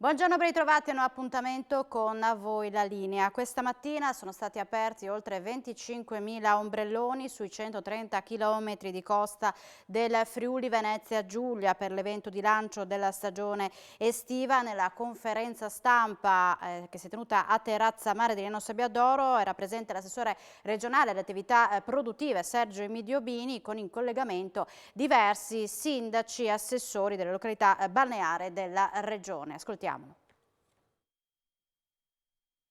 Buongiorno, ben ritrovati a un nuovo appuntamento con A Voi la Linea. Questa mattina sono stati aperti oltre 25.000 ombrelloni sui 130 km di costa del Friuli Venezia Giulia per l'evento di lancio della stagione estiva. Nella conferenza stampa che si è tenuta a Terrazza Mare di Liano Sabbiadoro era presente l'assessore regionale alle attività produttive Sergio Emidiobini, con in collegamento diversi sindaci e assessori delle località balneari della regione. Ascoltiamo.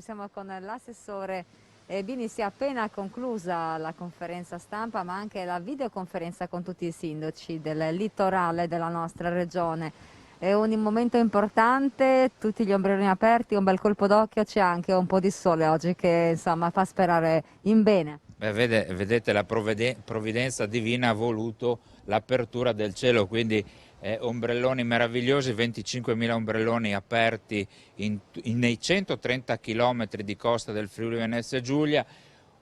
Siamo con l'assessore Bini, si è appena conclusa la conferenza stampa ma anche la videoconferenza con tutti i sindaci del litorale della nostra regione. È un momento importante, tutti gli ombrelloni aperti, un bel colpo d'occhio, c'è anche un po' di sole oggi che insomma fa sperare in bene. Vedete, la provvidenza divina ha voluto l'apertura del cielo, quindi ombrelloni meravigliosi, 25.000 ombrelloni aperti nei 130 km di costa del Friuli Venezia Giulia.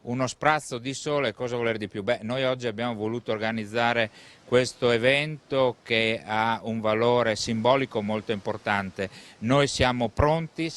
Uno sprazzo di sole, cosa voler di più? Noi oggi abbiamo voluto organizzare questo evento che ha un valore simbolico molto importante. Noi siamo pronti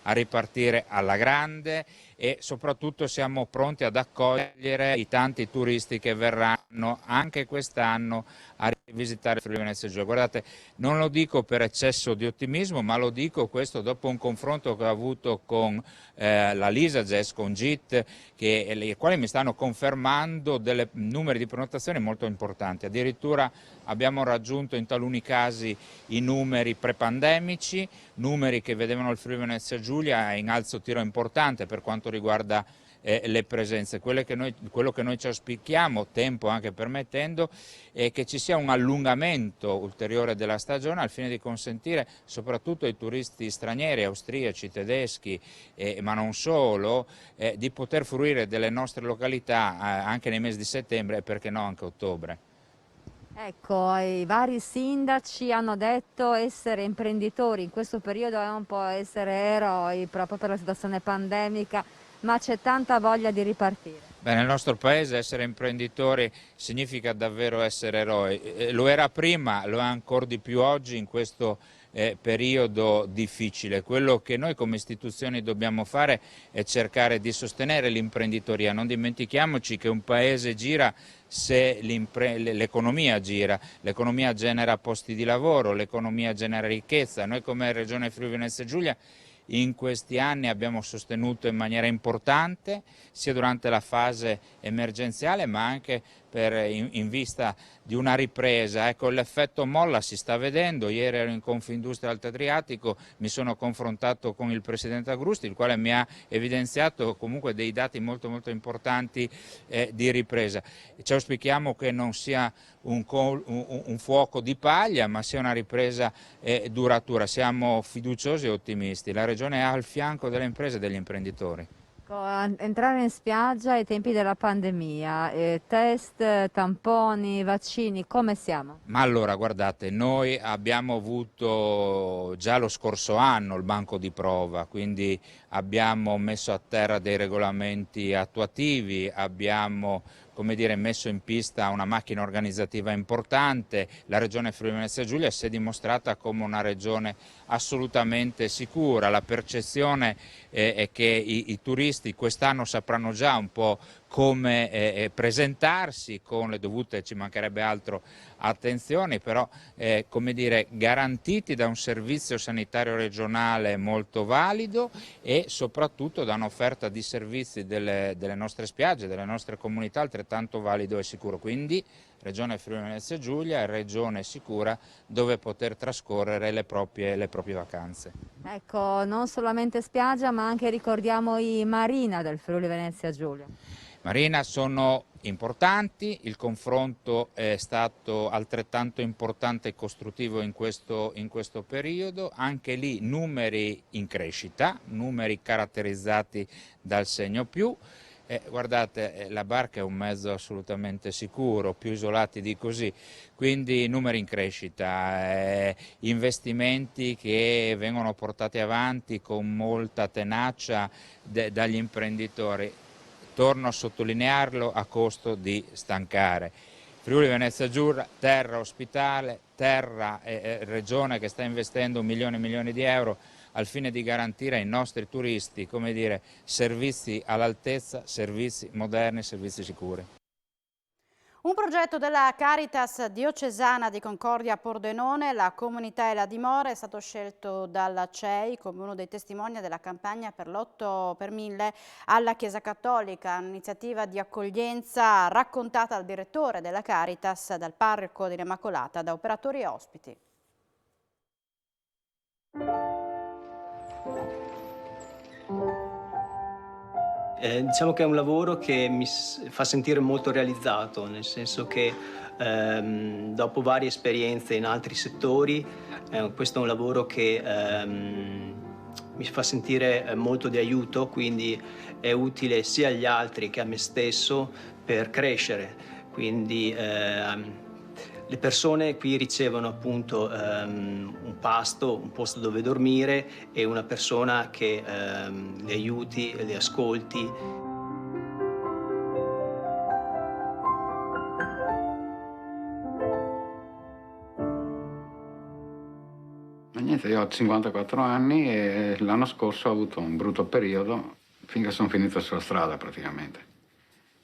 a ripartire alla grande e soprattutto siamo pronti ad accogliere i tanti turisti che verranno anche quest'anno a visitare il Friuli Venezia Giulia. Guardate, non lo dico per eccesso di ottimismo, ma lo dico questo dopo un confronto che ho avuto con la Lisagest, con GIT, i quali mi stanno confermando dei numeri di prenotazione molto importanti. Addirittura abbiamo raggiunto in taluni casi i numeri prepandemici, numeri che vedevano il Friuli Venezia Giulia in alzo tiro importante per quanto riguarda le presenze. Quello che noi ci auspichiamo, tempo anche permettendo, è che ci sia un allungamento ulteriore della stagione al fine di consentire soprattutto ai turisti stranieri, austriaci, tedeschi, ma non solo, di poter fruire delle nostre località anche nei mesi di settembre e perché no anche ottobre. Ecco, i vari sindaci hanno detto essere imprenditori in questo periodo è un po' essere eroi proprio per la situazione pandemica, ma c'è tanta voglia di ripartire. Nel nostro paese essere imprenditori significa davvero essere eroi. Lo era prima, lo è ancora di più oggi in questo periodo difficile. Quello che noi come istituzioni dobbiamo fare è cercare di sostenere l'imprenditoria. Non dimentichiamoci che un paese gira se l'economia gira, l'economia genera posti di lavoro, l'economia genera ricchezza. Noi come Regione Friuli Venezia Giulia in questi anni abbiamo sostenuto in maniera importante, sia durante la fase emergenziale ma anche in vista di una ripresa. Ecco, l'effetto molla si sta vedendo. Ieri ero in Confindustria Alto Adriatico, mi sono confrontato con il Presidente Agrusti, il quale mi ha evidenziato comunque dei dati molto importanti di ripresa. Ci auspichiamo che non sia un fuoco di paglia, ma sia una ripresa duratura. Siamo fiduciosi e ottimisti. La Regione è al fianco delle imprese e degli imprenditori. Entrare in spiaggia ai tempi della pandemia, test, tamponi, vaccini, come siamo? Ma allora, guardate, noi abbiamo avuto già lo scorso anno il banco di prova, quindi abbiamo messo a terra dei regolamenti attuativi, abbiamo, come dire, messo in pista una macchina organizzativa importante. La Regione Friuli Venezia Giulia si è dimostrata come una regione assolutamente sicura. La percezione è che i turisti quest'anno sapranno già un po' come presentarsi con le dovute, ci mancherebbe altro, attenzioni, però come dire, garantiti da un servizio sanitario regionale molto valido e soprattutto da un'offerta di servizi delle nostre spiagge, delle nostre comunità altrettanto valido e sicuro. Quindi Regione Friuli Venezia Giulia è regione sicura dove poter trascorrere le proprie vacanze. Ecco, non solamente spiaggia ma anche ricordiamo i marina del Friuli Venezia Giulia. Marina sono importanti, il confronto è stato altrettanto importante e costruttivo in questo periodo, anche lì numeri in crescita, numeri caratterizzati dal segno più. Guardate, la barca è un mezzo assolutamente sicuro, più isolati di così, quindi numeri in crescita, investimenti che vengono portati avanti con molta tenacia dagli imprenditori. Torno a sottolinearlo, a costo di stancare. Friuli Venezia Giulia, terra ospitale, terra e regione che sta investendo milioni e milioni di euro al fine di garantire ai nostri turisti, come dire, servizi all'altezza, servizi moderni, servizi sicuri. Un progetto della Caritas diocesana di Concordia Pordenone, la comunità e la dimora, è stato scelto dalla CEI come uno dei testimoni della campagna per l'8 per 1000 alla Chiesa Cattolica, un'iniziativa di accoglienza raccontata dal direttore della Caritas, dal parroco dell'Immacolata, da operatori e ospiti. Diciamo che è un lavoro che mi fa sentire molto realizzato, nel senso che dopo varie esperienze in altri settori, questo è un lavoro che mi fa sentire molto di aiuto, quindi è utile sia agli altri che a me stesso per crescere. Quindi le persone qui ricevono appunto un pasto, un posto dove dormire e una persona che li aiuti, li ascolti. Niente, io ho 54 anni e l'anno scorso ho avuto un brutto periodo finché sono finito sulla strada praticamente.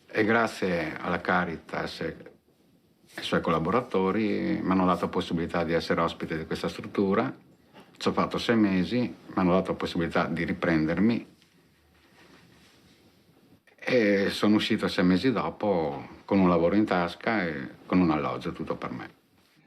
E grazie alla Caritas e ai suoi collaboratori mi hanno dato la possibilità di essere ospite di questa struttura. Ci ho fatto 6 mesi, mi hanno dato la possibilità di riprendermi e sono uscito 6 mesi dopo con un lavoro in tasca e con un alloggio, tutto per me.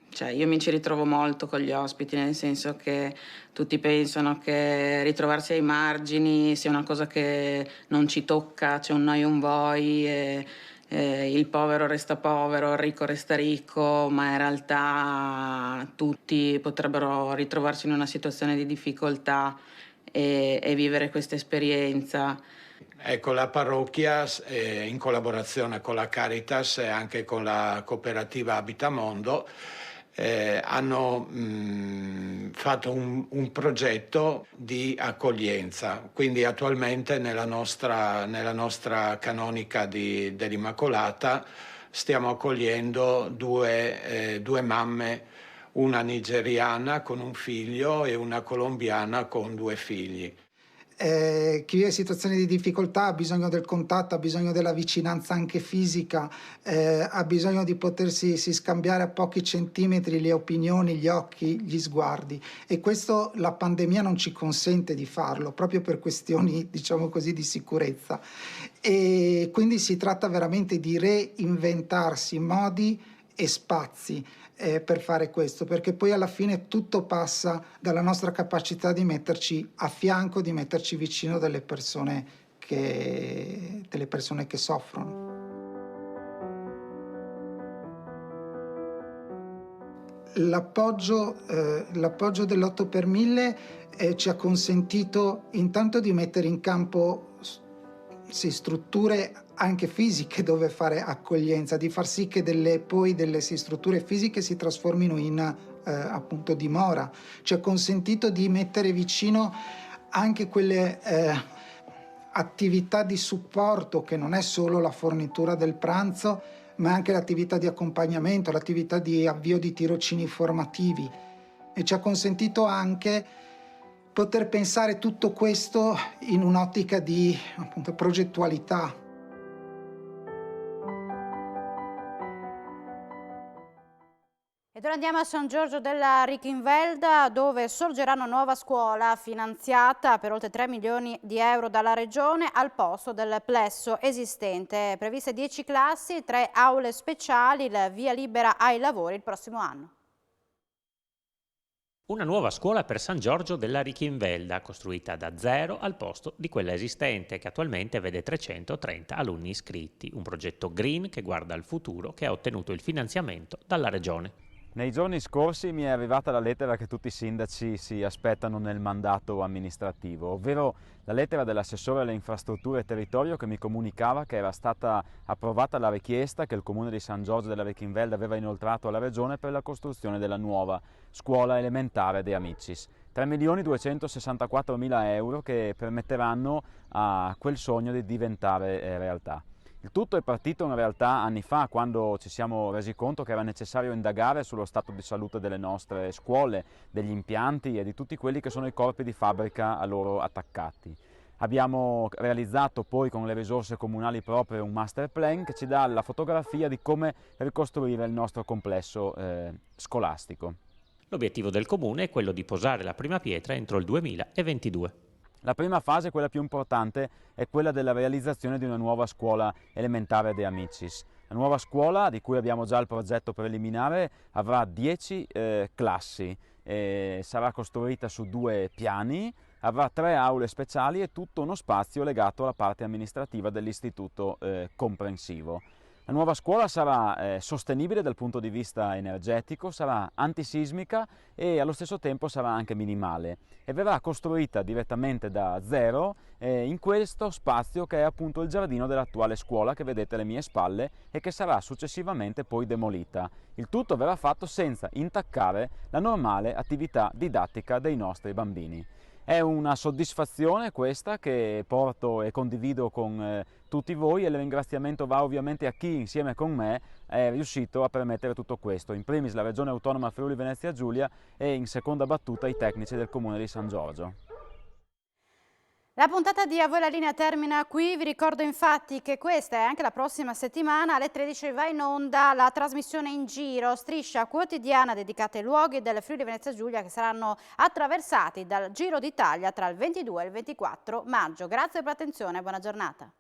Cioè, io mi ci ritrovo molto con gli ospiti, nel senso che tutti pensano che ritrovarsi ai margini sia una cosa che non ci tocca, c'è un noi e un voi, il povero resta povero, il ricco resta ricco, ma in realtà tutti potrebbero ritrovarsi in una situazione di difficoltà e vivere questa esperienza. Ecco, la parrocchia, in collaborazione con la Caritas e anche con la cooperativa Abitamondo, hanno fatto un progetto di accoglienza. Quindi attualmente nella nostra canonica dell'Immacolata stiamo accogliendo due mamme, una nigeriana con un figlio e una colombiana con 2 figli. Chi vive situazioni di difficoltà ha bisogno del contatto, ha bisogno della vicinanza anche fisica, ha bisogno di potersi scambiare a pochi centimetri le opinioni, gli occhi, gli sguardi, e questo la pandemia non ci consente di farlo, proprio per questioni, diciamo così, di sicurezza. E quindi si tratta veramente di reinventarsi modi e spazi per fare questo, perché poi alla fine tutto passa dalla nostra capacità di metterci a fianco, di metterci vicino delle persone che soffrono. L'appoggio dell'8 per 1000 ci ha consentito intanto di mettere in campo strutture anche fisiche dove fare accoglienza, di far sì che delle strutture fisiche si trasformino in appunto dimora. Ci ha consentito di mettere vicino anche quelle attività di supporto che non è solo la fornitura del pranzo, ma anche l'attività di accompagnamento, l'attività di avvio di tirocini formativi, e ci ha consentito anche poter pensare tutto questo in un'ottica di appunto progettualità. Ed ora andiamo a San Giorgio della Richinvelda, dove sorgerà una nuova scuola finanziata per oltre 3 milioni di euro dalla Regione al posto del plesso esistente. Previste 10 classi, 3 aule speciali, il via libera ai lavori il prossimo anno. Una nuova scuola per San Giorgio della Richinvelda, costruita da zero al posto di quella esistente, che attualmente vede 330 alunni iscritti. Un progetto green che guarda al futuro, che ha ottenuto il finanziamento dalla Regione. Nei giorni scorsi mi è arrivata la lettera che tutti i sindaci si aspettano nel mandato amministrativo, ovvero la lettera dell'assessore alle infrastrutture e territorio che mi comunicava che era stata approvata la richiesta che il comune di San Giorgio della Richinvelda aveva inoltrato alla regione per la costruzione della nuova scuola elementare De Amicis. 3.264.000 euro che permetteranno a quel sogno di diventare realtà. Il tutto è partito in realtà anni fa, quando ci siamo resi conto che era necessario indagare sullo stato di salute delle nostre scuole, degli impianti e di tutti quelli che sono i corpi di fabbrica a loro attaccati. Abbiamo realizzato poi con le risorse comunali proprie un master plan che ci dà la fotografia di come ricostruire il nostro complesso scolastico. L'obiettivo del comune è quello di posare la prima pietra entro il 2022. La prima fase, quella più importante, è quella della realizzazione di una nuova scuola elementare De Amicis. La nuova scuola, di cui abbiamo già il progetto preliminare, avrà 10 classi, sarà costruita su 2 piani, avrà 3 aule speciali e tutto uno spazio legato alla parte amministrativa dell'istituto comprensivo. La nuova scuola sarà sostenibile dal punto di vista energetico, sarà antisismica e allo stesso tempo sarà anche minimale e verrà costruita direttamente da zero in questo spazio che è appunto il giardino dell'attuale scuola che vedete alle mie spalle e che sarà successivamente poi demolita. Il tutto verrà fatto senza intaccare la normale attività didattica dei nostri bambini. È una soddisfazione questa che porto e condivido con tutti voi e il ringraziamento va ovviamente a chi insieme con me è riuscito a permettere tutto questo, in primis la Regione Autonoma Friuli Venezia Giulia e in seconda battuta i tecnici del Comune di San Giorgio. La puntata di A Voi la Linea termina qui, vi ricordo infatti che questa e anche la prossima settimana alle 13 va in onda la trasmissione In Giro, striscia quotidiana dedicata ai luoghi del Friuli Venezia Giulia che saranno attraversati dal Giro d'Italia tra il 22 e il 24 maggio. Grazie per l'attenzione e buona giornata.